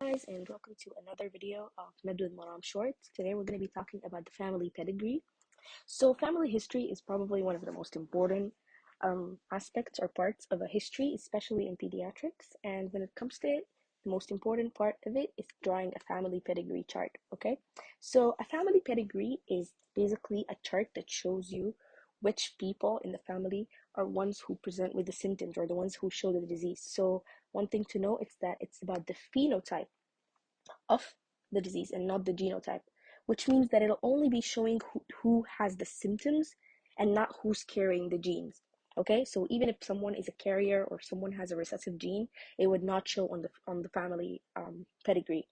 Guys, and welcome to another video of Med with Maram Shorts. Today we're going to be talking about the family pedigree. So family history is probably one of the most important aspects or parts of a history, especially in pediatrics. And when it comes to it, the most important part of it is drawing a family pedigree chart, okay? So a family pedigree is basically a chart that shows you which people in the family are ones who present with the symptoms or the ones who show the disease. So one thing to know is that it's about the phenotype of the disease and not the genotype, which means that it'll only be showing who has the symptoms and not who's carrying the genes. Okay, so even if someone is a carrier or someone has a recessive gene, it would not show on the family pedigree,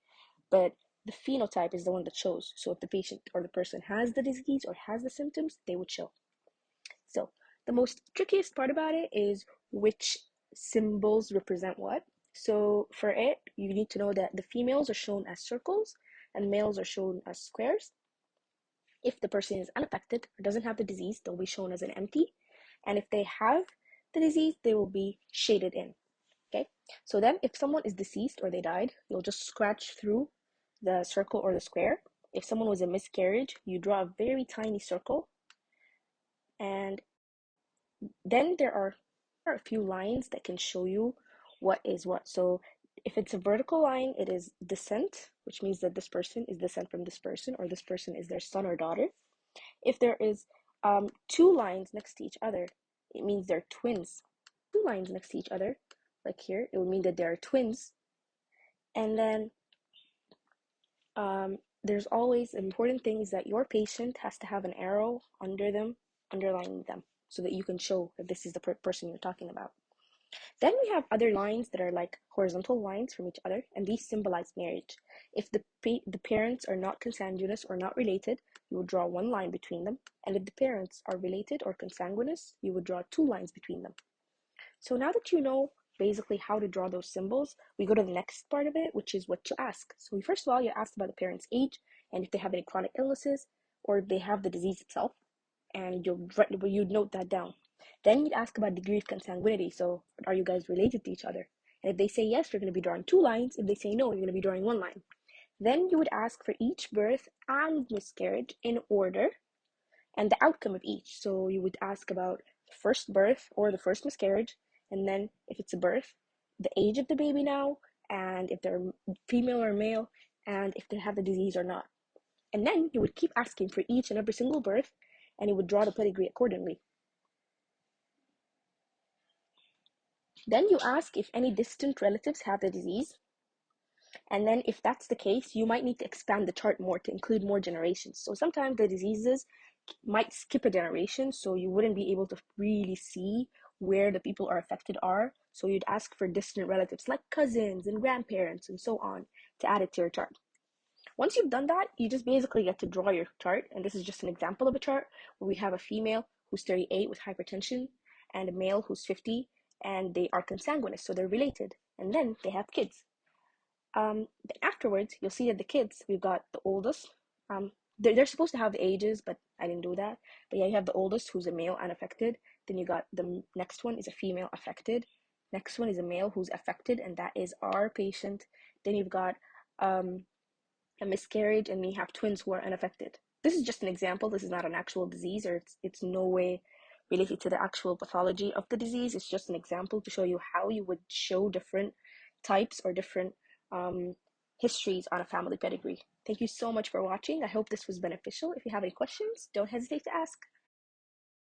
but the phenotype is the one that shows. So if the patient or the person has the disease or has the symptoms, they would show. So the most trickiest part about it is which symbols represent what. So for it, you need to know that the females are shown as circles and males are shown as squares. If the person is unaffected or doesn't have the disease, they'll be shown as an empty. And if they have the disease, they will be shaded in. Okay, so then if someone is deceased or they died, you'll just scratch through the circle or the square. If someone was a miscarriage, you draw a very tiny circle, and then there are a few lines that can show you what is what. So if it's a vertical line, it is descent, which means that this person is descent from this person, or this person is their son or daughter. If there is two lines next to each other, it means they're twins. Two lines next to each other, like here, it would mean that they are twins. And then there's always important thing is that your patient has to have an arrow under them, underlining them, so that you can show that this is the person you're talking about. Then we have other lines that are like horizontal lines from each other, and these symbolize marriage. If the parents are not consanguineous or not related, you would draw one line between them, and if the parents are related or consanguineous, you would draw two lines between them. So now that you know basically how to draw those symbols, we go to the next part of it, which is what to ask. So first of all, you ask about the parents' age and if they have any chronic illnesses or if they have the disease itself, and you'd note that down. Then you'd ask about degree of consanguinity. So are you guys related to each other? And if they say yes, you're going to be drawing two lines. If they say no, you're going to be drawing one line. Then you would ask for each birth and miscarriage in order and the outcome of each. So you would ask about the first birth or the first miscarriage, and then if it's a birth, the age of the baby now, and if they're female or male, and if they have the disease or not. And then you would keep asking for each and every single birth, and you would draw the pedigree accordingly. Then you ask if any distant relatives have the disease. And then if that's the case, you might need to expand the chart more to include more generations. So sometimes the diseases might skip a generation, so you wouldn't be able to really see where the people are affected are. So you'd ask for distant relatives like cousins and grandparents and so on to add it to your chart. Once you've done that, you just basically get to draw your chart. And this is just an example of a chart where we have a female who's 38 with hypertension and a male who's 50, and they are consanguineous, so they're related. And then they have kids. Afterwards, you'll see that the kids, we've got the oldest. They're supposed to have the ages, but I didn't do that. But yeah, you have the oldest who's a male unaffected. Then you got the next one is a female affected. Next one is a male who's affected, and that is our patient. Then you've got a miscarriage, and we have twins who are unaffected. This is just an example. This is not an actual disease, or it's no way related to the actual pathology of the disease. It's just an example to show you how you would show different types or different histories on a family pedigree. Thank you so much for watching. I hope this was beneficial. If you have any questions, don't hesitate to ask.